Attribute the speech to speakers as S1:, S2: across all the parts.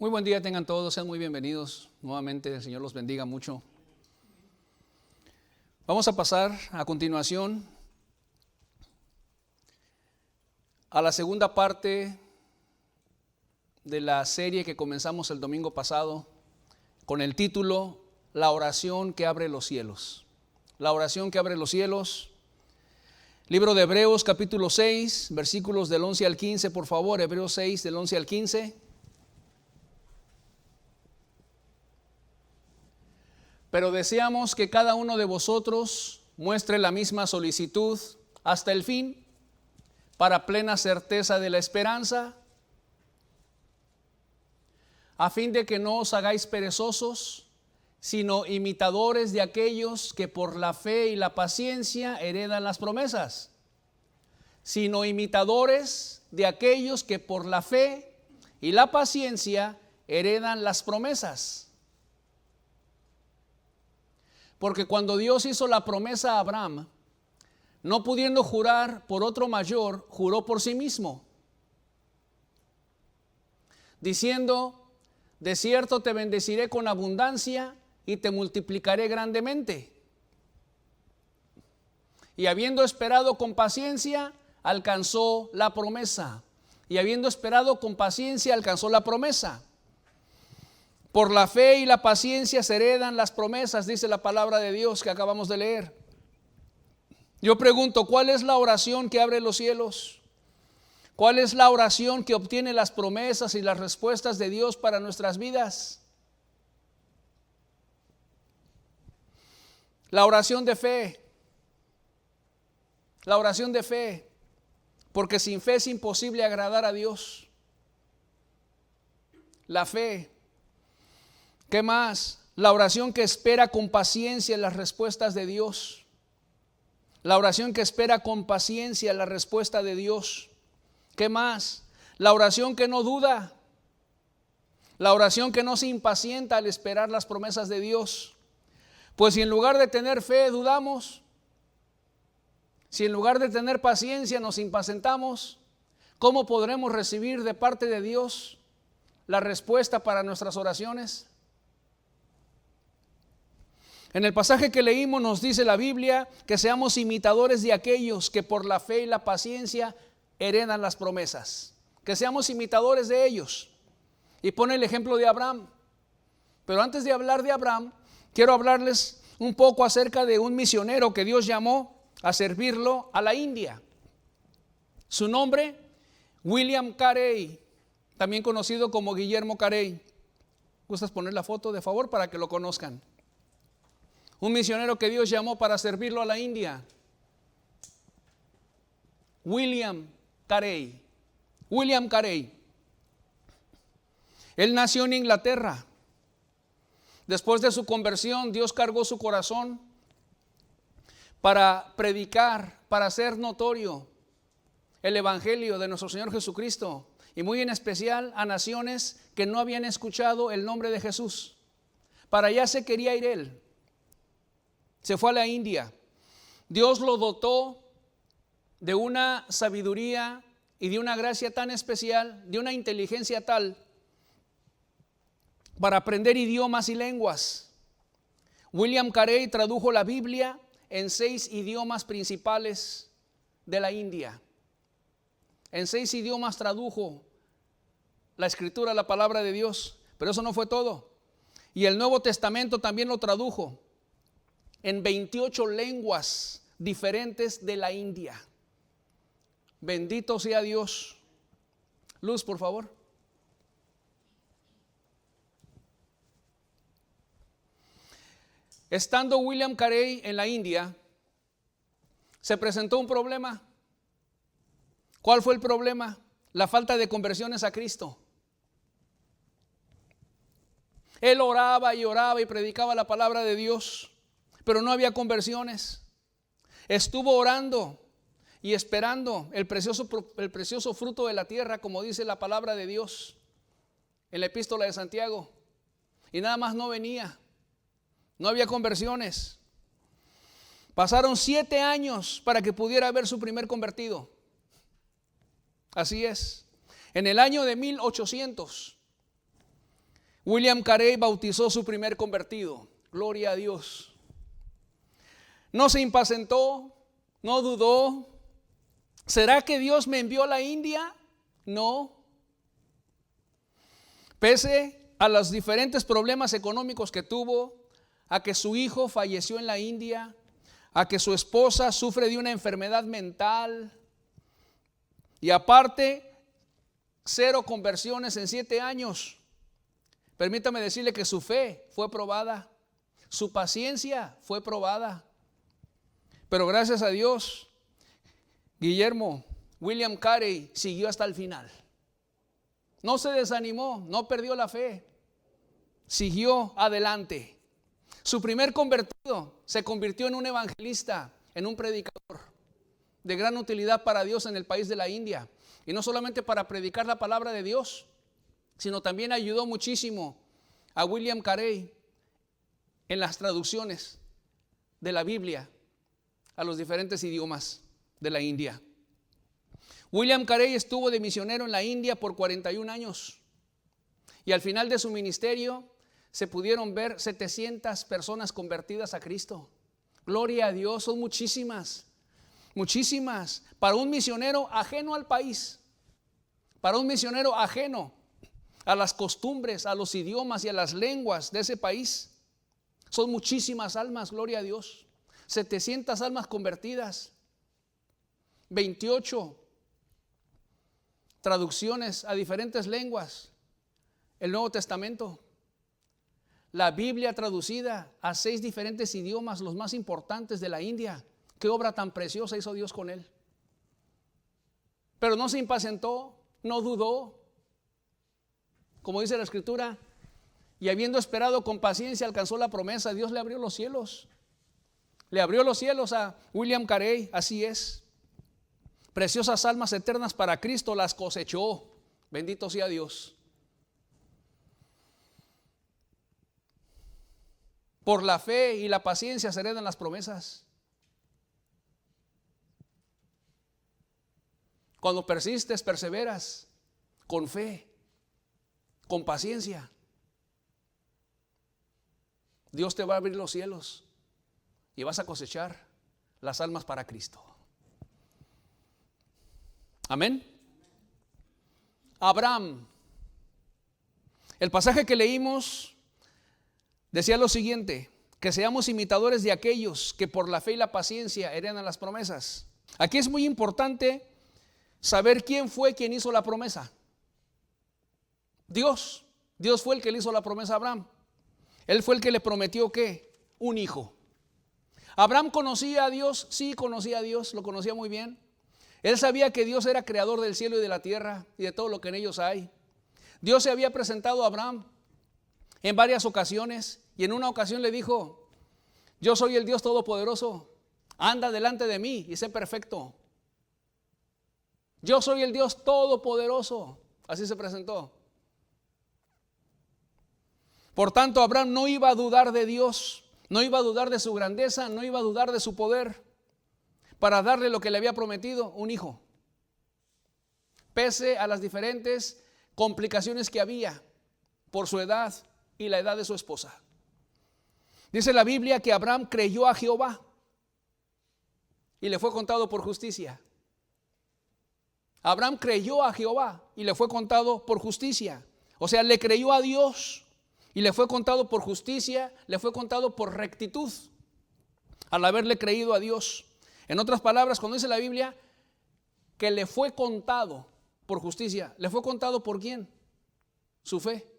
S1: Muy buen día tengan todos, sean muy bienvenidos nuevamente, el Señor los bendiga mucho. Vamos a pasar a continuación a la segunda parte de la serie que comenzamos el domingo pasado con el título La oración que abre los cielos. La oración que abre los cielos. Libro de Hebreos capítulo 6, versículos del 11 al 15, por favor, Hebreos 6 del 11 al 15. Pero deseamos que cada uno de vosotros muestre la misma solicitud hasta el fin, para plena certeza de la esperanza, a fin de que no os hagáis perezosos, sino imitadores de aquellos que por la fe y la paciencia heredan las promesas. Sino imitadores de aquellos que por la fe y la paciencia heredan las promesas. Porque cuando Dios hizo la promesa a Abraham, no pudiendo jurar por otro mayor, juró por sí mismo, diciendo: de cierto te bendeciré con abundancia y te multiplicaré grandemente. Y habiendo esperado con paciencia, alcanzó la promesa. Y habiendo esperado con paciencia, alcanzó la promesa. Por la fe y la paciencia se heredan las promesas, dice la palabra de Dios que acabamos de leer. Yo pregunto, ¿cuál es la oración que abre los cielos? ¿Cuál es la oración que obtiene las promesas y las respuestas de Dios para nuestras vidas? La oración de fe. La oración de fe. Porque sin fe es imposible agradar a Dios. La fe. ¿Qué más? La oración que espera con paciencia las respuestas de Dios. La oración que espera con paciencia la respuesta de Dios. ¿Qué más? La oración que no duda. La oración que no se impacienta al esperar las promesas de Dios. Pues si en lugar de tener fe dudamos, si en lugar de tener paciencia nos impacientamos, ¿cómo podremos recibir de parte de Dios la respuesta para nuestras oraciones? En el pasaje que leímos nos dice la Biblia que seamos imitadores de aquellos que por la fe y la paciencia heredan las promesas. Que seamos imitadores de ellos. Y pone el ejemplo de Abraham. Pero antes de hablar de Abraham, quiero hablarles un poco acerca de un misionero que Dios llamó a servirlo a la India. Su nombre, William Carey, también conocido como Guillermo Carey. ¿Gustas poner la foto de favor para que lo conozcan? Un misionero que Dios llamó para servirlo a la India. William Carey. William Carey. Él nació en Inglaterra. Después de su conversión, Dios cargó su corazón para predicar, para hacer notorio el evangelio de nuestro Señor Jesucristo, y muy en especial a naciones que no habían escuchado el nombre de Jesús. Para allá se quería ir él. Se fue a la India. Dios lo dotó de una sabiduría y de una gracia tan especial, de una inteligencia tal, para aprender idiomas y lenguas. William Carey tradujo la Biblia en 6 idiomas principales de la India. En 6 idiomas tradujo la Escritura, la palabra de Dios. Pero eso no fue todo. Y el Nuevo Testamento también lo tradujo en 28 lenguas diferentes de la India. Bendito sea Dios. Luz, por favor. Estando William Carey en la India, se presentó un problema. ¿Cuál fue el problema? La falta de conversiones a Cristo. Él oraba y predicaba la palabra de Dios, pero no había conversiones. Estuvo orando y esperando el precioso fruto de la tierra, como dice la palabra de Dios en la epístola de Santiago, y nada más no venía. No había conversiones. Pasaron 7 años para que pudiera ver su primer convertido. Así es. En el año de 1800 William Carey bautizó su primer convertido. Gloria a Dios. No se impacientó, no dudó. ¿Será que Dios me envió a la India? No. Pese a los diferentes problemas económicos que tuvo, a que su hijo falleció en la India, a que su esposa sufre de una enfermedad mental, y aparte, 0 conversiones en 7 años. Permítame decirle que su fe fue probada, su paciencia fue probada. Pero gracias a Dios, William Carey siguió hasta el final. No se desanimó, no perdió la fe, siguió adelante. Su primer convertido se convirtió en un evangelista, en un predicador de gran utilidad para Dios en el país de la India. Y no solamente para predicar la palabra de Dios, sino también ayudó muchísimo a William Carey en las traducciones de la Biblia a los diferentes idiomas de la India. William Carey estuvo de misionero en la India por 41 años y al final de su ministerio se pudieron ver 700 personas convertidas a Cristo. Gloria a Dios, son muchísimas, muchísimas. Para un misionero ajeno al país, para un misionero ajeno a las costumbres, a los idiomas y a las lenguas de ese país, son muchísimas almas, gloria a Dios. 700 almas convertidas, 28 traducciones a diferentes lenguas, el Nuevo Testamento, la Biblia traducida a 6 diferentes idiomas, los más importantes de la India. Qué obra tan preciosa hizo Dios con él. Pero no se impacientó, no dudó. Como dice la Escritura, y habiendo esperado con paciencia alcanzó la promesa. Dios le abrió los cielos. Le abrió los cielos a William Carey, así es. Preciosas almas eternas para Cristo las cosechó. Bendito sea Dios. Por la fe y la paciencia se heredan las promesas. Cuando persistes, perseveras, con fe, con paciencia, Dios te va a abrir los cielos y vas a cosechar las almas para Cristo. Amén. Abraham. El pasaje que leímos decía lo siguiente: que seamos imitadores de aquellos que por la fe y la paciencia heredan las promesas. Aquí es muy importante saber quién fue quien hizo la promesa. Dios. Dios fue el que le hizo la promesa a Abraham. Él fue el que le prometió ¿qué? Un hijo. Abraham conocía a Dios, sí conocía a Dios, lo conocía muy bien. Él sabía que Dios era creador del cielo y de la tierra y de todo lo que en ellos hay. Dios se había presentado a Abraham en varias ocasiones y en una ocasión le dijo: yo soy el Dios todopoderoso, anda delante de mí y sé perfecto. Yo soy el Dios todopoderoso. Así se presentó. Por tanto, Abraham no iba a dudar de Dios, no iba a dudar de su grandeza, no iba a dudar de su poder para darle lo que le había prometido, un hijo. Pese a las diferentes complicaciones que había por su edad y la edad de su esposa. Dice la Biblia que Abraham creyó a Jehová y le fue contado por justicia. Abraham creyó a Jehová y le fue contado por justicia. O sea, le creyó a Dios y le fue contado por justicia, le fue contado por rectitud al haberle creído a Dios. En otras palabras, cuando dice la Biblia que le fue contado por justicia, ¿le fue contado por quién? Su fe.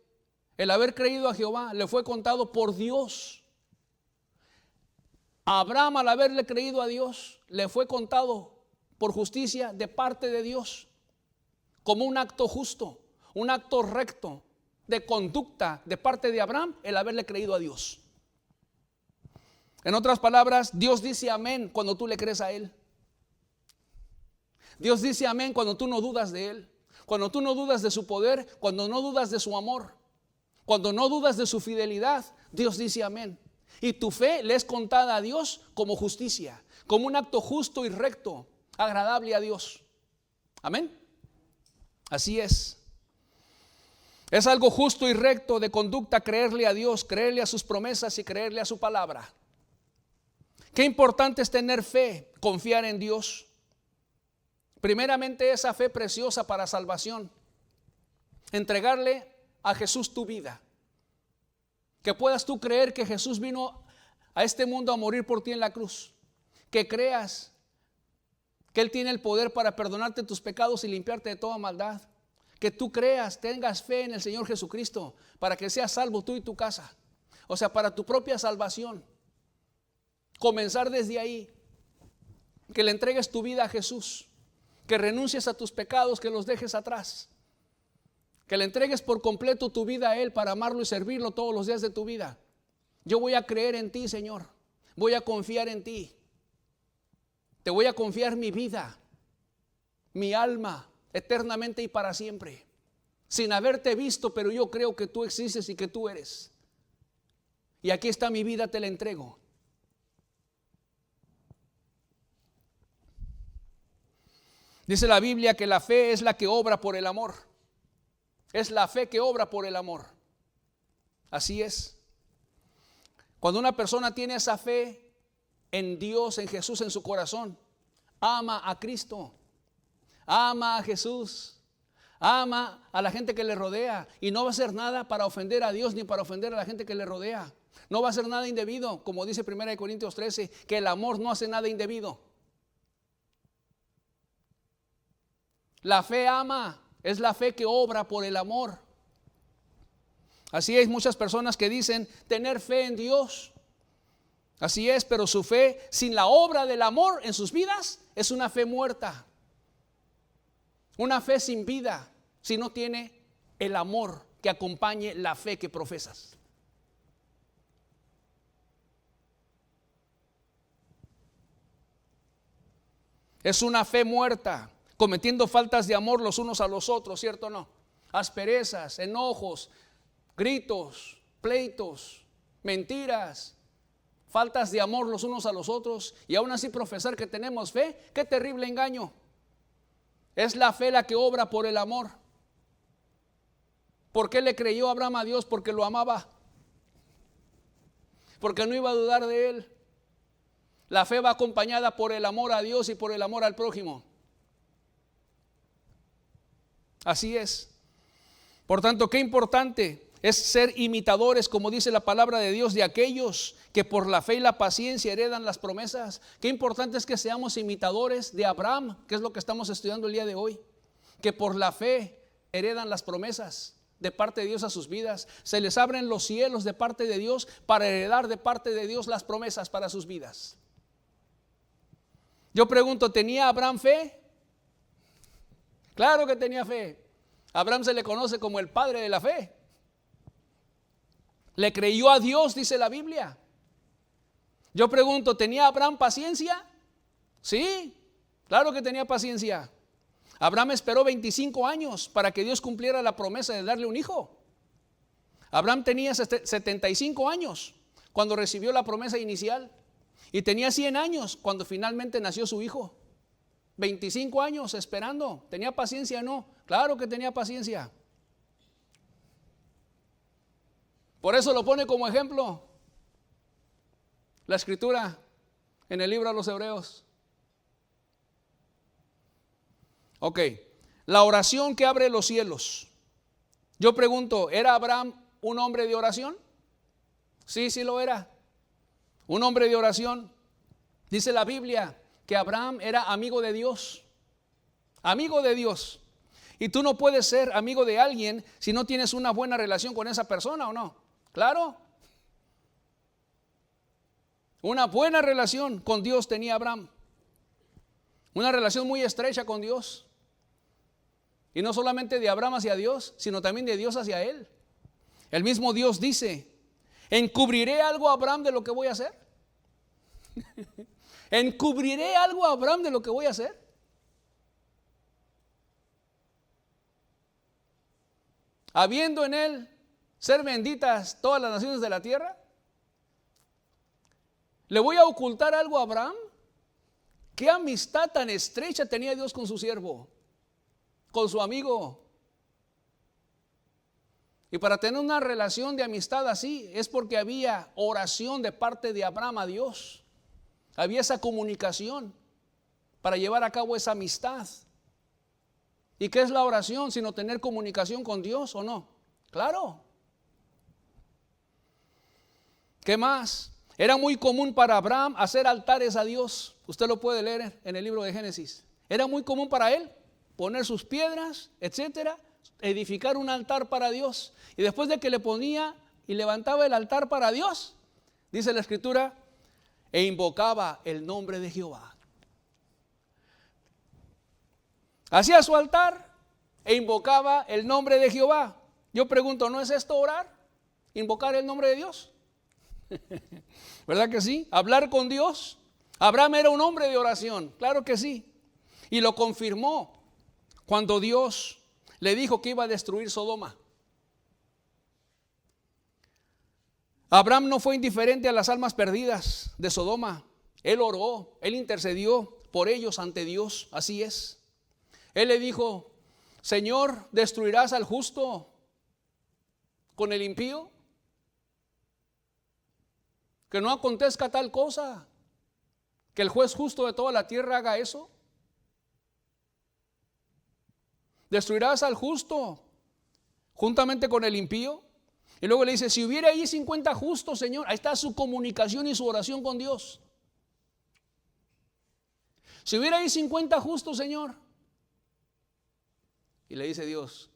S1: El haber creído a Jehová le fue contado por Dios. Abraham, al haberle creído a Dios, le fue contado por justicia de parte de Dios, como un acto justo, un acto recto de conducta de parte de Abraham, el haberle creído a Dios. En otras palabras, Dios dice amén cuando tú le crees a Él. Dios dice amén cuando tú no dudas de Él, cuando tú no dudas de su poder, cuando no dudas de su amor, cuando no dudas de su fidelidad. Dios dice amén. Y tu fe le es contada a Dios como justicia, como un acto justo y recto, agradable a Dios. Amén. Así es. Es algo justo y recto de conducta creerle a Dios, creerle a sus promesas y creerle a su palabra. Qué importante es tener fe, confiar en Dios. Primeramente, esa fe preciosa para salvación. Entregarle a Jesús tu vida. Que puedas tú creer que Jesús vino a este mundo a morir por ti en la cruz. Que creas que Él tiene el poder para perdonarte tus pecados y limpiarte de toda maldad. Que tú creas, tengas fe en el Señor Jesucristo para que seas salvo tú y tu casa. O sea, para tu propia salvación. Comenzar desde ahí. Que le entregues tu vida a Jesús. Que renuncies a tus pecados, que los dejes atrás. Que le entregues por completo tu vida a Él para amarlo y servirlo todos los días de tu vida. Yo voy a creer en ti, Señor. Voy a confiar en ti. Te voy a confiar mi vida, mi alma, eternamente y para siempre. Sin haberte visto, pero yo creo que tú existes y que tú eres. Y aquí está mi vida, te la entrego. Dice la Biblia que la fe es la que obra por el amor. Es la fe que obra por el amor. Así es. Cuando una persona tiene esa fe en Dios, en Jesús, en su corazón, ama a Cristo, ama a Jesús, ama a la gente que le rodea y no va a hacer nada para ofender a Dios ni para ofender a la gente que le rodea. No va a hacer nada indebido, como dice 1 Corintios 13, que el amor no hace nada indebido. La fe ama, es la fe que obra por el amor. Así es, muchas personas que dicen tener fe en Dios. Así es, pero su fe sin la obra del amor en sus vidas es una fe muerta. Una fe sin vida, si no tiene el amor que acompañe la fe que profesas. Es una fe muerta, cometiendo faltas de amor los unos a los otros, ¿cierto o no? Asperezas, enojos, gritos, pleitos, mentiras, faltas de amor los unos a los otros, y aún así profesar que tenemos fe. Qué terrible engaño. Es la fe la que obra por el amor. ¿Por qué le creyó Abraham a Dios? Porque lo amaba, porque no iba a dudar de él. La fe va acompañada por el amor a Dios y por el amor al prójimo. Así es. Por tanto, qué importante es ser imitadores, como dice la palabra de Dios, de aquellos que por la fe y la paciencia heredan las promesas. Qué importante es que seamos imitadores de Abraham, que es lo que estamos estudiando el día de hoy. Que por la fe heredan las promesas de parte de Dios a sus vidas. Se les abren los cielos de parte de Dios para heredar de parte de Dios las promesas para sus vidas. Yo pregunto, ¿tenía Abraham fe? Claro que tenía fe. Abraham se le conoce como el padre de la fe. Le creyó a Dios, dice la Biblia. Yo pregunto, ¿tenía Abraham paciencia? Sí, claro que tenía paciencia. Abraham esperó 25 años para que Dios cumpliera la promesa de darle un hijo. Abraham tenía 75 años cuando recibió la promesa inicial. Y tenía 100 años cuando finalmente nació su hijo. 25 años esperando. ¿Tenía paciencia o no? Claro que tenía paciencia. Por eso lo pone como ejemplo la escritura en el libro de los Hebreos. Ok, la oración que abre los cielos. Yo pregunto, ¿era Abraham un hombre de oración? Sí, sí lo era. Un hombre de oración. Dice la Biblia que Abraham era amigo de Dios. Amigo de Dios. Y tú no puedes ser amigo de alguien si no tienes una buena relación con esa persona, ¿o no? Claro. Una buena relación con Dios tenía Abraham. Una relación muy estrecha con Dios. Y no solamente de Abraham hacia Dios, sino también de Dios hacia él. El mismo Dios dice, ¿encubriré algo a Abraham de lo que voy a hacer? ¿Encubriré algo a Abraham de lo que voy a hacer? Habiendo en él ser benditas todas las naciones de la tierra, ¿le voy a ocultar algo a Abraham? ¿Qué amistad tan estrecha tenía Dios con su siervo, con su amigo? Y para tener una relación de amistad así es porque había oración de parte de Abraham a Dios. Había esa comunicación para llevar a cabo esa amistad. ¿Y qué es la oración sino tener comunicación con Dios o no? Claro. ¿Qué más? Era muy común para Abraham hacer altares a Dios. Usted lo puede leer en el libro de Génesis. Era muy común para él poner sus piedras, etcétera, edificar un altar para Dios. Y después de que le ponía y levantaba el altar para Dios, dice la Escritura, e invocaba el nombre de Jehová. Hacía su altar e invocaba el nombre de Jehová. Yo pregunto, ¿no es esto orar? ¿Invocar el nombre de Dios? ¿Verdad que sí? Hablar con Dios. Abraham era un hombre de oración, claro que sí. Y lo confirmó cuando Dios le dijo que iba a destruir Sodoma. Abraham no fue indiferente a las almas perdidas de Sodoma. Él oró, él intercedió por ellos ante Dios, así es. Él le dijo, Señor, ¿destruirás al justo con el impío? Que no acontezca tal cosa, que el juez justo de toda la tierra haga eso. ¿Destruirás al justo juntamente con el impío? Y luego le dice, si hubiera ahí 50 justos, Señor, ahí está su comunicación y su oración con Dios. Si hubiera ahí 50 justos, Señor. Y le dice Dios,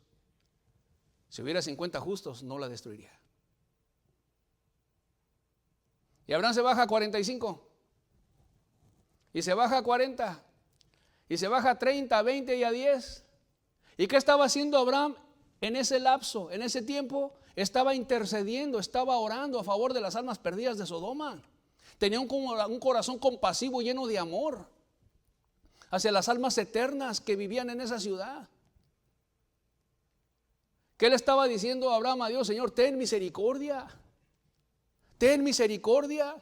S1: si hubiera 50 justos, no la destruiría. Y Abraham se baja a 45. Y se baja a 40. Y se baja a 30, a 20 y a 10. ¿Y qué estaba haciendo Abraham en ese lapso, en ese tiempo? Estaba intercediendo, estaba orando a favor de las almas perdidas de Sodoma. Tenía un corazón compasivo, lleno de amor hacia las almas eternas que vivían en esa ciudad. ¿Qué le estaba diciendo Abraham a Dios? Señor, ten misericordia. Ten misericordia.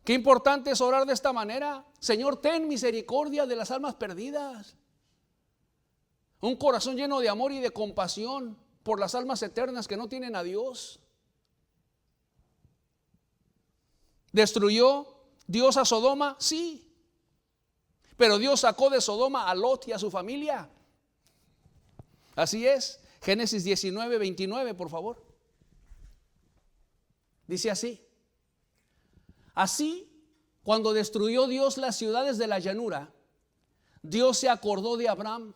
S1: Qué importante es orar de esta manera. Señor, ten misericordia de las almas perdidas. Un corazón lleno de amor y de compasión por las almas eternas que no tienen a Dios. ¿Destruyó Dios a Sodoma? Sí. Pero Dios sacó de Sodoma a Lot y a su familia. Así es. Génesis 19, 29, por favor. Dice así. Así, cuando destruyó Dios las ciudades de la llanura, Dios se acordó de Abraham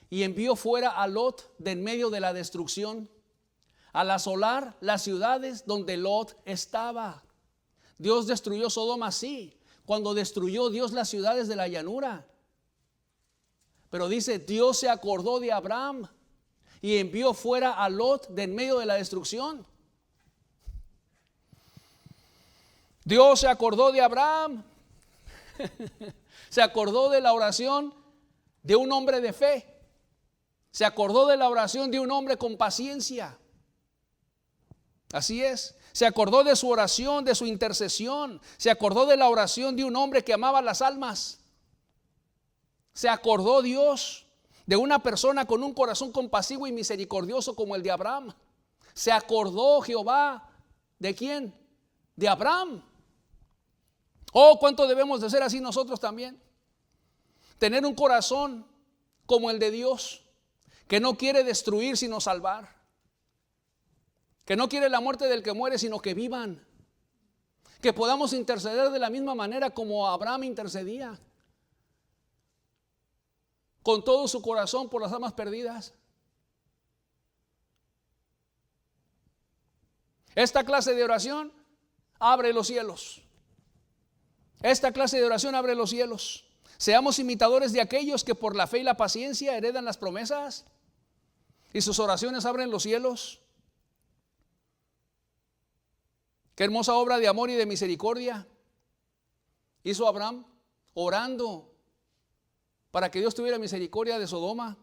S1: y envió fuera a Lot de en medio de la destrucción, al asolar las ciudades donde Lot estaba. Dios destruyó Sodoma, sí, cuando destruyó Dios las ciudades de la llanura. Pero dice, Dios se acordó de Abraham y envió fuera a Lot de en medio de la destrucción. Dios se acordó de Abraham. Se acordó de la oración de un hombre de fe. Se acordó de la oración de un hombre con paciencia. Así es. Se acordó de su oración, de su intercesión. Se acordó de la oración de un hombre que amaba las almas. Se acordó Dios de una persona con un corazón compasivo y misericordioso como el de Abraham. Se acordó Jehová ¿de quién? De Abraham. Oh, cuánto debemos de ser así nosotros también. Tener un corazón como el de Dios, que no quiere destruir sino salvar, que no quiere la muerte del que muere sino que vivan, que podamos interceder de la misma manera como Abraham intercedía, con todo su corazón por las almas perdidas. Esta clase de oración abre los cielos. Esta clase de oración abre los cielos. Seamos imitadores de aquellos que por la fe y la paciencia heredan las promesas y sus oraciones abren los cielos. Qué hermosa obra de amor y de misericordia hizo Abraham orando para que Dios tuviera misericordia de Sodoma.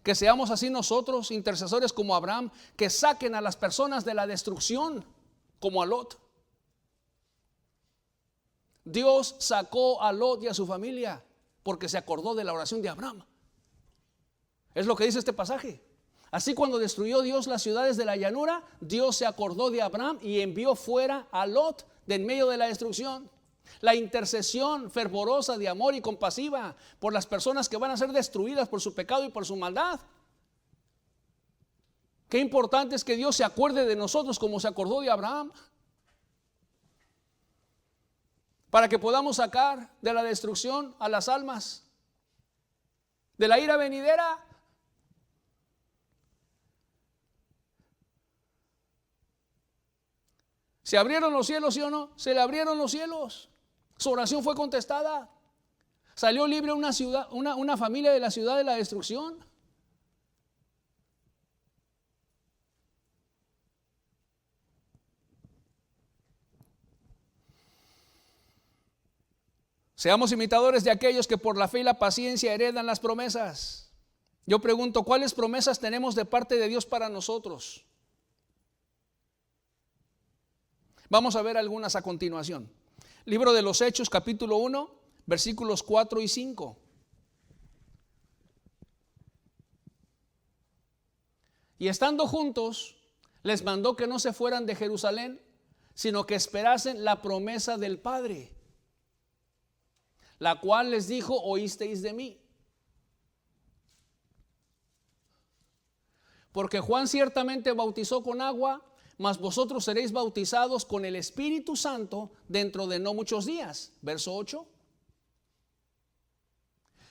S1: Que seamos así nosotros, intercesores como Abraham, que saquen a las personas de la destrucción como a Lot. Dios sacó a Lot y a su familia porque se acordó de la oración de Abraham. Es lo que dice este pasaje. Así cuando destruyó Dios las ciudades de la llanura, Dios se acordó de Abraham y envió fuera a Lot de en medio de la destrucción. La intercesión fervorosa de amor y compasiva por las personas que van a ser destruidas por su pecado y por su maldad. Qué importante es que Dios se acuerde de nosotros como se acordó de Abraham, para que podamos sacar de la destrucción a las almas, de la ira venidera. ¿Se abrieron los cielos, sí o no? Se le abrieron los cielos. Su oración fue contestada. Salió libre una ciudad, una familia de la ciudad de la destrucción. Seamos imitadores de aquellos que por la fe y la paciencia heredan las promesas. Yo pregunto, ¿cuáles promesas tenemos de parte de Dios para nosotros? Vamos a ver algunas a continuación. Libro de los Hechos, capítulo 1, versículos 4 y 5. Y estando juntos, les mandó que no se fueran de Jerusalén, sino que esperasen la promesa del Padre, la cual les dijo: oísteis de mí. Porque Juan ciertamente bautizó con agua, mas vosotros seréis bautizados con el Espíritu Santo dentro de no muchos días. Verso 8.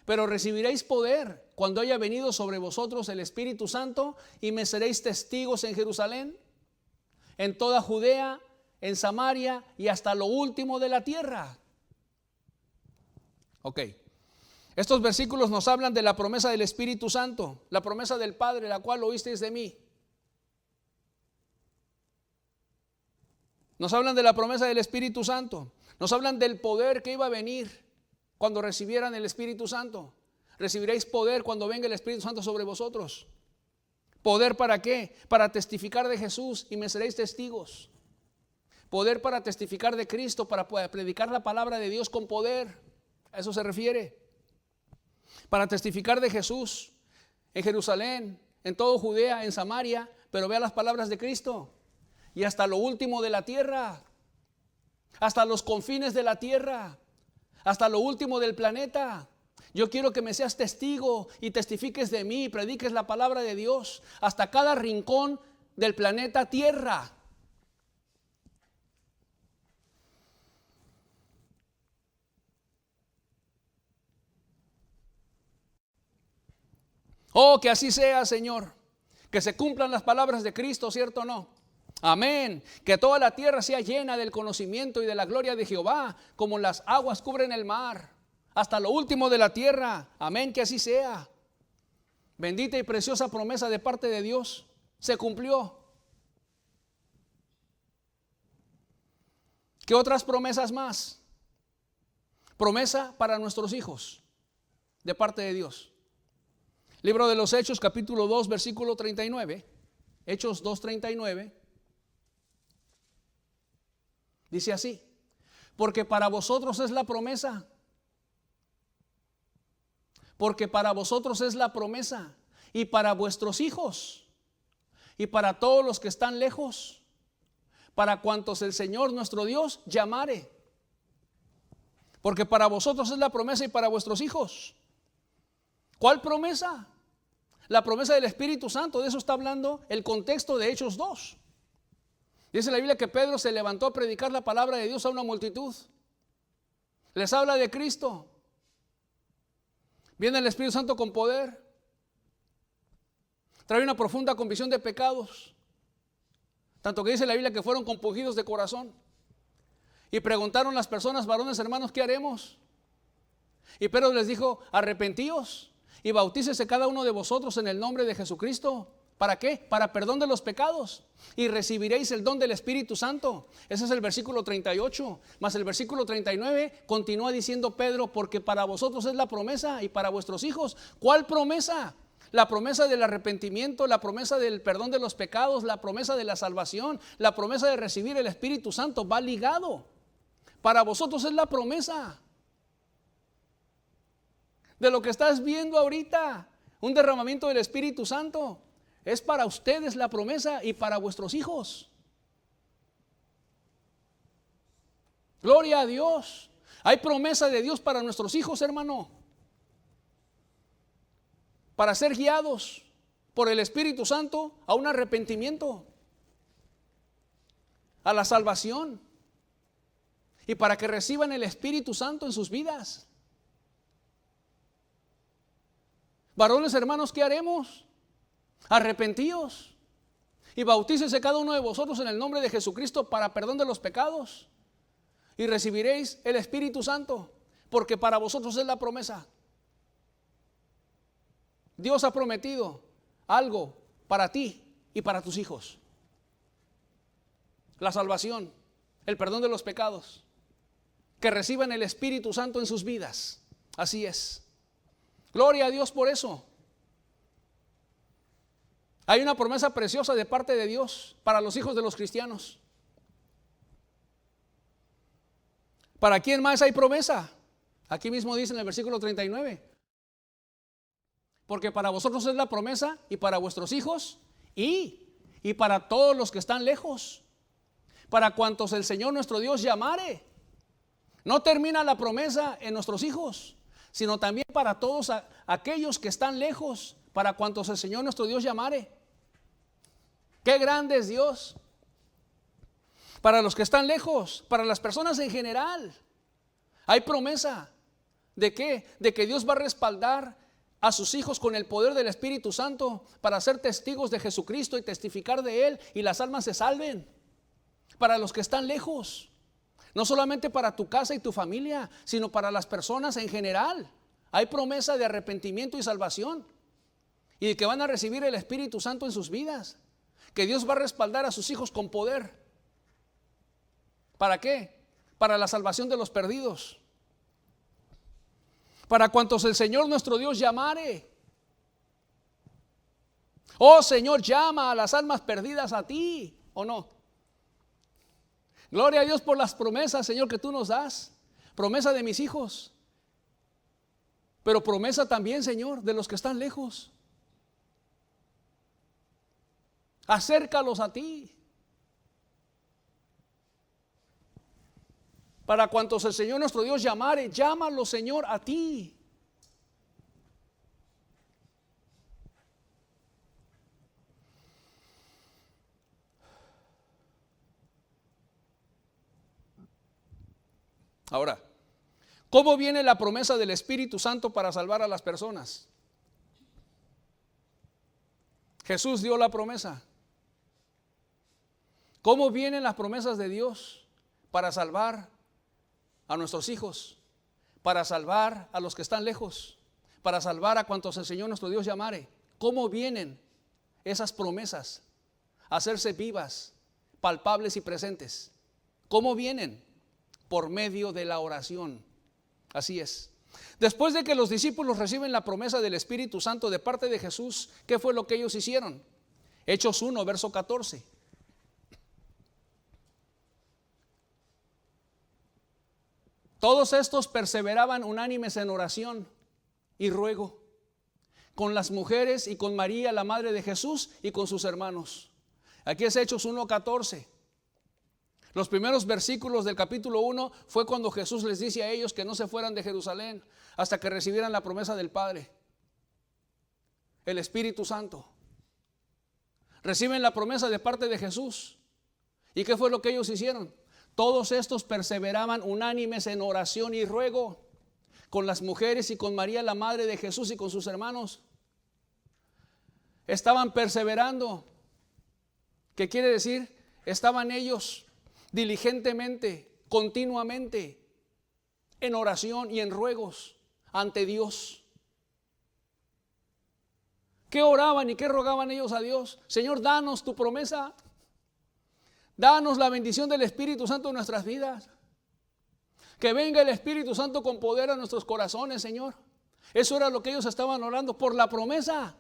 S1: Pero recibiréis poder cuando haya venido sobre vosotros el Espíritu Santo, y me seréis testigos en Jerusalén, en toda Judea, en Samaria y hasta lo último de la tierra. Ok, estos versículos nos hablan de la promesa del Espíritu Santo, la promesa del Padre, la cual oísteis de mí. Nos hablan de la promesa del Espíritu Santo, nos hablan del poder que iba a venir cuando recibieran el Espíritu Santo. Recibiréis poder cuando venga el Espíritu Santo sobre vosotros. ¿Poder para qué? Para testificar de Jesús, y me seréis testigos. Poder para testificar de Cristo, para predicar la palabra de Dios con poder. A eso se refiere. Para testificar de Jesús en Jerusalén, en todo Judea, en Samaria, pero vea las palabras de Cristo, y hasta lo último de la tierra, hasta los confines de la tierra, hasta lo último del planeta. Yo quiero que me seas testigo y testifiques de mí, prediques la palabra de Dios hasta cada rincón del planeta Tierra. Oh, que así sea, Señor, que se cumplan las palabras de Cristo, ¿cierto o no? Amén. Que toda la tierra sea llena del conocimiento y de la gloria de Jehová, como las aguas cubren el mar, hasta lo último de la tierra. Amén, que así sea. Bendita y preciosa promesa de parte de Dios. Se cumplió. ¿Qué otras promesas más? Promesa para nuestros hijos de parte de Dios. Libro de los Hechos, capítulo 2, versículo 39. Hechos 2:39. Dice así: porque para vosotros es la promesa. Porque para vosotros es la promesa, y para vuestros hijos, y para todos los que están lejos, para cuantos el Señor nuestro Dios llamare. Porque para vosotros es la promesa y para vuestros hijos. ¿Cuál promesa? La promesa del Espíritu Santo. De eso está hablando el contexto de Hechos 2. Dice la Biblia que Pedro se levantó a predicar la palabra de Dios a una multitud. Les habla de Cristo. Viene el Espíritu Santo con poder. Trae una profunda convicción de pecados. Tanto que dice la Biblia que fueron compungidos de corazón. Y preguntaron las personas: varones hermanos, ¿qué haremos? Y Pedro les dijo: arrepentíos y bautícese cada uno de vosotros en el nombre de Jesucristo. ¿Para qué? Para perdón de los pecados, y recibiréis el don del Espíritu Santo. Ese es el versículo 38. Más el versículo 39 continúa diciendo Pedro: porque para vosotros es la promesa y para vuestros hijos. ¿Cuál promesa? La promesa del arrepentimiento, la promesa del perdón de los pecados, la promesa de la salvación, la promesa de recibir el Espíritu Santo. Va ligado. Para vosotros es la promesa de lo que estás viendo ahorita, un derramamiento del Espíritu Santo. es para ustedes la promesa y para vuestros hijos. Gloria a Dios. Hay promesa de Dios para nuestros hijos, hermano, para ser guiados por el Espíritu Santo a un arrepentimiento, a la salvación, y para que reciban el Espíritu Santo en sus vidas. Varones, hermanos, ¿qué haremos? Arrepentíos y bautícese cada uno de vosotros en el nombre de Jesucristo para perdón de los pecados, y recibiréis el Espíritu Santo, porque para vosotros es la promesa. Dios ha prometido algo para ti y para tus hijos: la salvación, el perdón de los pecados, que reciban el Espíritu Santo en sus vidas. Así es. Gloria a Dios por eso. Hay una promesa preciosa de parte de Dios para los hijos de los cristianos. ¿Para quién más hay promesa? Aquí mismo dice en el versículo 39. Porque para vosotros es la promesa, y para vuestros hijos, y para todos los que están lejos, para cuantos el Señor nuestro Dios llamare. No termina la promesa en nuestros hijos, sino también para todos aquellos que están lejos, para cuantos el Señor nuestro Dios llamare. ¡Qué grande es Dios! Para los que están lejos, para las personas en general, hay promesa. ¿De qué? De que Dios va a respaldar a sus hijos con el poder del Espíritu Santo para ser testigos de Jesucristo y testificar de Él, y las almas se salven. Para los que están lejos, no solamente para tu casa y tu familia, sino para las personas en general, hay promesa de arrepentimiento y salvación, y de que van a recibir el Espíritu Santo en sus vidas, que Dios va a respaldar a sus hijos con poder. ¿Para qué? Para la salvación de los perdidos. Para cuantos el Señor nuestro Dios llamare. Oh Señor, llama a las almas perdidas a ti, ¿o no? Gloria a Dios por las promesas, Señor, que tú nos das. Promesa de mis hijos, pero promesa también, Señor, de los que están lejos. Acércalos a ti. Para cuantos el Señor nuestro Dios llamare, llámalo, Señor, a ti. Ahora, ¿cómo viene la promesa del Espíritu Santo para salvar a las personas? Jesús dio la promesa. ¿Cómo vienen las promesas de Dios para salvar a nuestros hijos, para salvar a los que están lejos, para salvar a cuantos el Señor nuestro Dios llamare? ¿Cómo vienen esas promesas a hacerse vivas, palpables y presentes? ¿Cómo vienen? Por medio de la oración. Así es. Después de que los discípulos reciben la promesa del Espíritu Santo de parte de Jesús, ¿qué fue lo que ellos hicieron? Hechos 1, verso 14. Todos estos perseveraban unánimes en oración y ruego con las mujeres y con María, la madre de Jesús, y con sus hermanos. Aquí es Hechos 1:14. Los primeros versículos del capítulo 1 fue cuando Jesús les dice a ellos que no se fueran de Jerusalén hasta que recibieran la promesa del Padre, el Espíritu Santo. Reciben la promesa de parte de Jesús. ¿Y qué fue lo que ellos hicieron? Todos estos perseveraban unánimes en oración y ruego con las mujeres y con María, la madre de Jesús, y con sus hermanos. Estaban perseverando. ¿Qué quiere decir? Estaban ellos diligentemente, continuamente, en oración y en ruegos ante Dios. ¿Qué oraban y qué rogaban ellos a Dios? Señor, danos tu promesa. Danos la bendición del Espíritu Santo en nuestras vidas. Que venga el Espíritu Santo con poder a nuestros corazones, Señor. Eso era lo que ellos estaban orando por la promesa.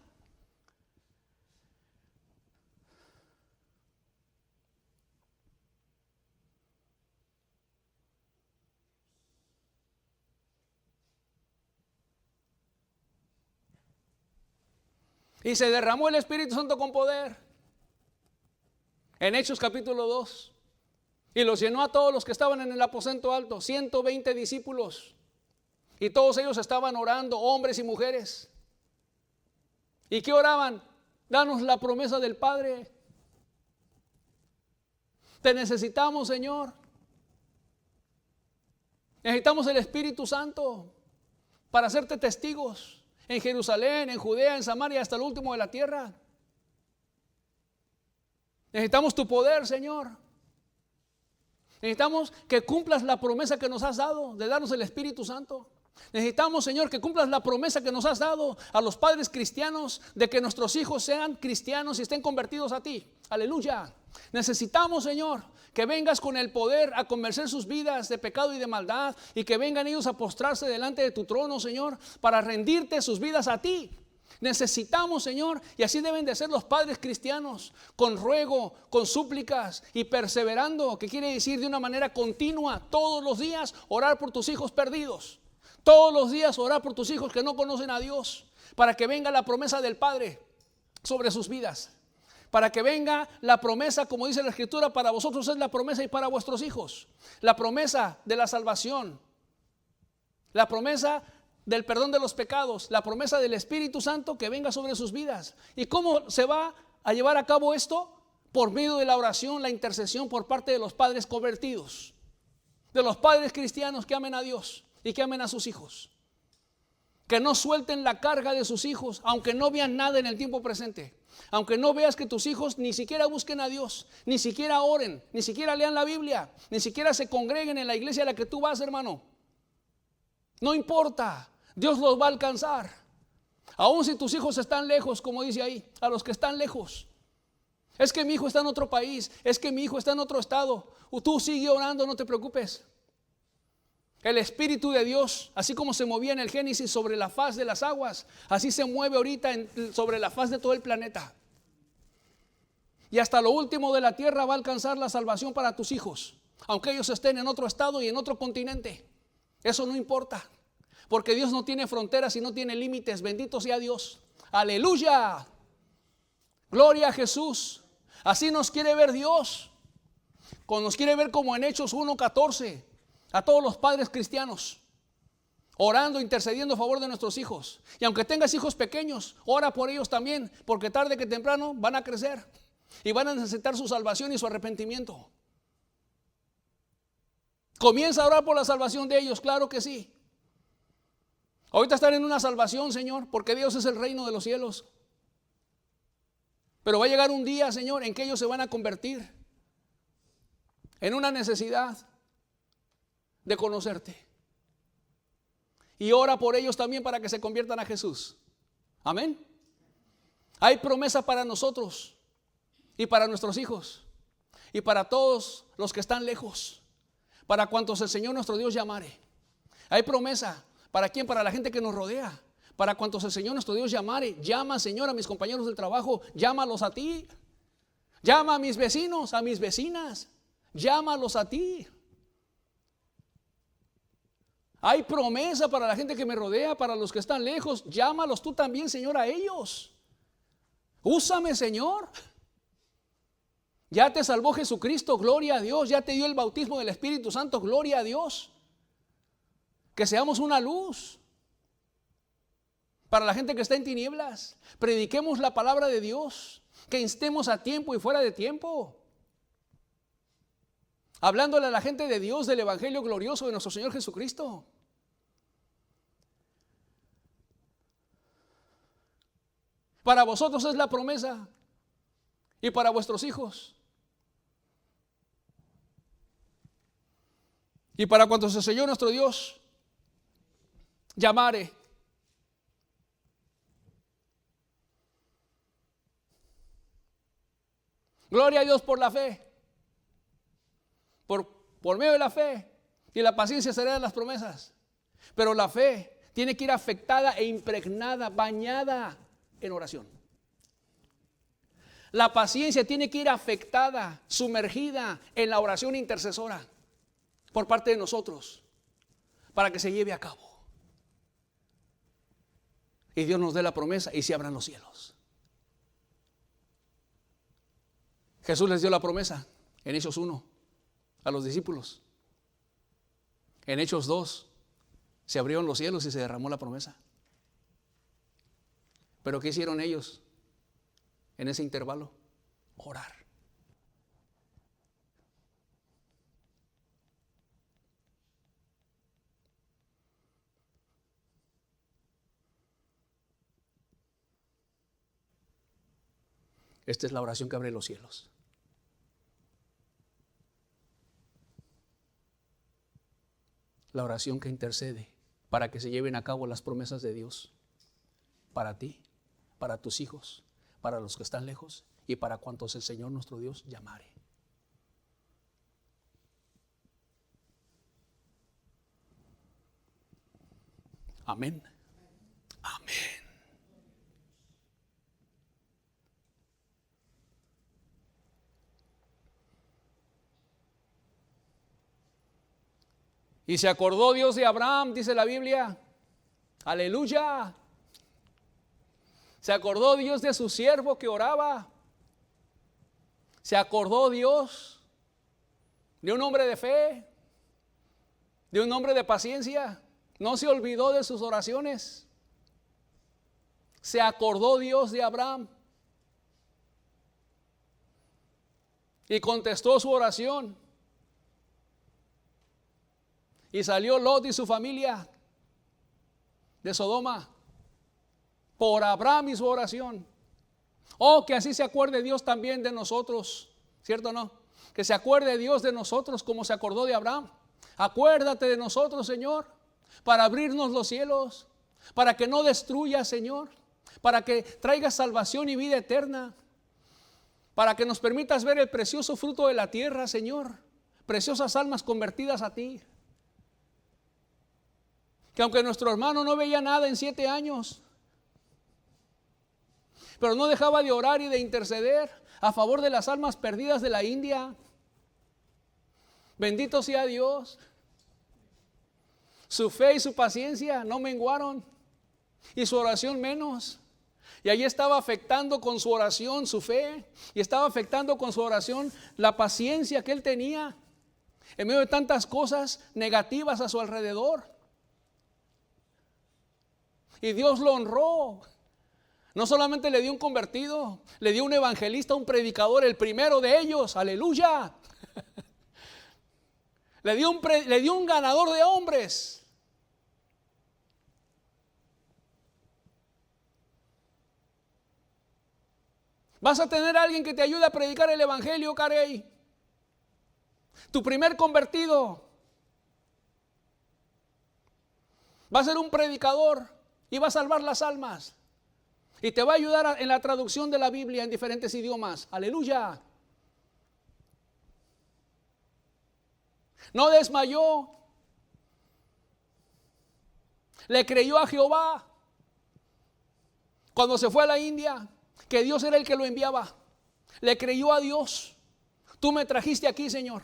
S1: Y se derramó el Espíritu Santo con poder. En Hechos capítulo 2. Y los llenó a todos los que estaban en el aposento alto, 120 discípulos. Y todos ellos estaban orando, hombres y mujeres. ¿Y qué oraban? Danos la promesa del Padre. Te necesitamos, Señor. Necesitamos el Espíritu Santo para hacerte testigos en Jerusalén, en Judea, en Samaria, hasta el último de la tierra. Necesitamos tu poder, Señor. Necesitamos que cumplas la promesa que nos has dado de darnos el Espíritu Santo. Necesitamos, Señor, que cumplas la promesa que nos has dado a los padres cristianos de que nuestros hijos sean cristianos y estén convertidos a ti. Aleluya. Necesitamos, Señor, que vengas con el poder a convencer sus vidas de pecado y de maldad, y que vengan ellos a postrarse delante de tu trono, Señor, para rendirte sus vidas a ti. Necesitamos, Señor, y así deben de ser los padres cristianos, con ruego, con súplicas y perseverando, que quiere decir de una manera continua, todos los días orar por tus hijos perdidos. Todos los días orar por tus hijos que no conocen a Dios, para que venga la promesa del Padre sobre sus vidas. Para que venga la promesa, como dice la Escritura, para vosotros es la promesa y para vuestros hijos. La promesa de la salvación, la promesa del perdón de los pecados, la promesa del Espíritu Santo que venga sobre sus vidas. ¿Y cómo se va a llevar a cabo esto? Por medio de la oración, la intercesión por parte de los padres convertidos, de los padres cristianos que amen a Dios y que amen a sus hijos. Que no suelten la carga de sus hijos, aunque no vean nada en el tiempo presente. Aunque no veas que tus hijos ni siquiera busquen a Dios, ni siquiera oren, ni siquiera lean la Biblia, ni siquiera se congreguen en la iglesia a la que tú vas, hermano. No importa, Dios los va a alcanzar. Aun si tus hijos están lejos, como dice ahí, a los que están lejos. Es que mi hijo está en otro país, es que mi hijo está en otro estado. Tú sigue orando, no te preocupes. El Espíritu de Dios, así como se movía en el Génesis sobre la faz de las aguas, así se mueve ahorita sobre la faz de todo el planeta. Y hasta lo último de la tierra va a alcanzar la salvación para tus hijos, aunque ellos estén en otro estado y en otro continente. Eso no importa, porque Dios no tiene fronteras y no tiene límites. Bendito sea Dios. Aleluya. Gloria a Jesús. Así nos quiere ver Dios. Nos quiere ver como en Hechos 1:14. A todos los padres cristianos, orando, intercediendo a favor de nuestros hijos. Y aunque tengas hijos pequeños, ora por ellos también, porque tarde que temprano van a crecer y van a necesitar su salvación y su arrepentimiento. Comienza a orar por la salvación de ellos, claro que sí. Ahorita están en una salvación, Señor, porque Dios es el reino de los cielos. Pero va a llegar un día, Señor, en que ellos se van a convertir en una necesidad de conocerte. Y ora por ellos también para que se conviertan a Jesús. Amén. Hay promesa para nosotros y para nuestros hijos y para todos los que están lejos, para cuantos el Señor nuestro Dios llamare. Hay promesa. ¿Para quién? Para la gente que nos rodea. Para cuantos el Señor nuestro Dios llamare. Llama, Señor, a mis compañeros del trabajo. Llámalos a ti. Llama a mis vecinos, a mis vecinas. Llámalos a ti. Hay promesa para la gente que me rodea, para los que están lejos. Llámalos tú también, Señor, a ellos. Úsame, Señor. Ya te salvó Jesucristo, gloria a Dios. Ya te dio el bautismo del Espíritu Santo, gloria a Dios. Que seamos una luz para la gente que está en tinieblas. Prediquemos la palabra de Dios. Que instemos a tiempo y fuera de tiempo. Hablándole a la gente de Dios, del evangelio glorioso de nuestro Señor Jesucristo. Para vosotros es la promesa y para vuestros hijos. Y para cuantos el Señor nuestro Dios llamare. Gloria a Dios por la fe. Por medio de la fe y la paciencia se heredan las promesas. Pero la fe tiene que ir afectada e impregnada, bañada en oración. La paciencia tiene que ir afectada, sumergida en la oración intercesora por parte de nosotros para que se lleve a cabo. Y Dios nos dé la promesa y se abran los cielos. Jesús les dio la promesa en Hechos 1 a los discípulos. En Hechos 2 se abrieron los cielos y se derramó la promesa. Pero ¿qué hicieron ellos en ese intervalo? Orar. Esta es la oración que abre los cielos. La oración que intercede para que se lleven a cabo las promesas de Dios. Para ti, para tus hijos, para los que están lejos y para cuantos el Señor nuestro Dios llamare. Amén. Amén. Y se acordó Dios de Abraham, dice la Biblia. Aleluya. Se acordó Dios de su siervo que oraba. Se acordó Dios de un hombre de fe, de un hombre de paciencia. No se olvidó de sus oraciones. Se acordó Dios de Abraham y contestó su oración. Y salió Lot y su familia de Sodoma por Abraham y su oración. Oh, que así se acuerde Dios también de nosotros, ¿cierto o no? Que se acuerde Dios de nosotros como se acordó de Abraham. Acuérdate de nosotros, Señor, para abrirnos los cielos, para que no destruyas, Señor, para que traigas salvación y vida eterna, para que nos permitas ver el precioso fruto de la tierra, Señor, preciosas almas convertidas a ti. Que aunque nuestro hermano no veía nada en 7 años, pero no dejaba de orar y de interceder a favor de las almas perdidas de la India. Bendito sea Dios. Su fe y su paciencia no menguaron, y su oración menos. Y allí estaba afectando con su oración su fe, y estaba afectando con su oración la paciencia que él tenía en medio de tantas cosas negativas a su alrededor. Y Dios lo honró. No solamente le dio un convertido, le dio un evangelista, un predicador, el primero de ellos, aleluya. Le dio un ganador de hombres. Vas a tener a alguien que te ayude a predicar el evangelio, Carey. Tu primer convertido va a ser un predicador y va a salvar las almas. Y te va a ayudar en la traducción de la Biblia en diferentes idiomas. Aleluya. No desmayó. Le creyó a Jehová cuando se fue a la India, que Dios era el que lo enviaba. Le creyó a Dios. Tú me trajiste aquí, Señor.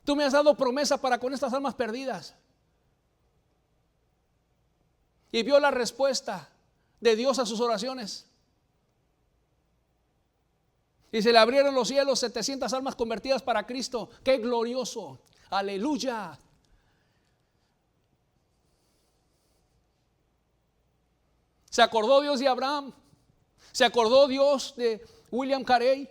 S1: Tú me has dado promesa para con estas almas perdidas. Y vio la respuesta de Dios a sus oraciones. Y se le abrieron los cielos, 700 almas convertidas para Cristo. ¡Qué glorioso! ¡Aleluya! Se acordó Dios de Abraham. Se acordó Dios de William Carey.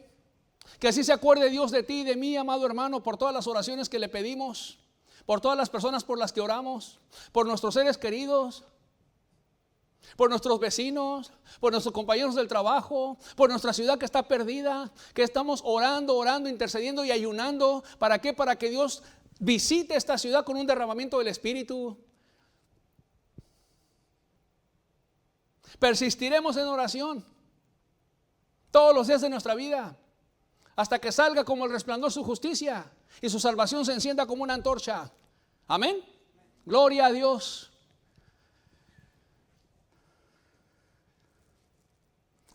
S1: Que así se acuerde Dios de ti y de mí, amado hermano, por todas las oraciones que le pedimos, por todas las personas por las que oramos, por nuestros seres queridos, por nuestros vecinos, por nuestros compañeros del trabajo, por nuestra ciudad que está perdida, que estamos orando, intercediendo y ayunando. ¿Para qué? Para que Dios visite esta ciudad con un derramamiento del Espíritu. Persistiremos en oración todos los días de nuestra vida, hasta que salga como el resplandor su justicia y su salvación se encienda como una antorcha. Amén. Gloria a Dios.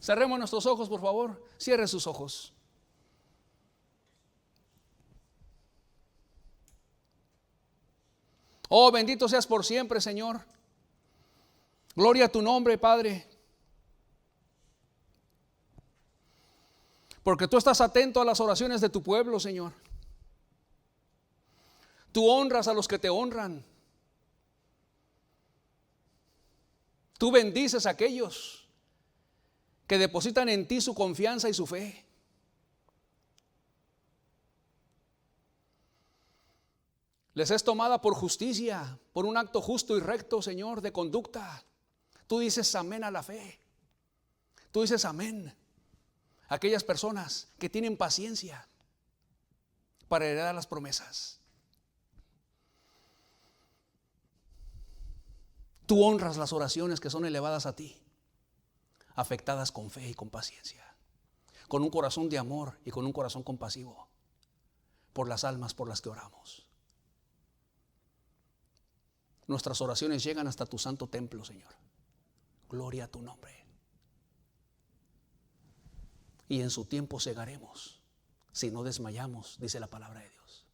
S1: Cerremos nuestros ojos, por favor. Cierre sus ojos. Oh, bendito seas por siempre, Señor. Gloria a tu nombre, Padre. Porque tú estás atento a las oraciones de tu pueblo, Señor. Tú honras a los que te honran. Tú bendices a aquellos que depositan en ti su confianza y su fe. Les es tomada por justicia, por un acto justo y recto, Señor, de conducta. Tú dices amén a la fe. Tú dices amén a aquellas personas que tienen paciencia para heredar las promesas. Tú honras las oraciones que son elevadas a ti, afectadas con fe y con paciencia, con un corazón de amor y con un corazón compasivo por las almas por las que oramos. Nuestras oraciones llegan hasta tu santo templo, Señor. Gloria a tu nombre. Y en su tiempo segaremos, si no desmayamos, dice la palabra de Dios.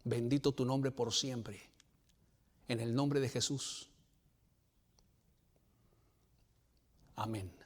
S1: Bendito tu nombre por siempre. En el nombre de Jesús. Amén.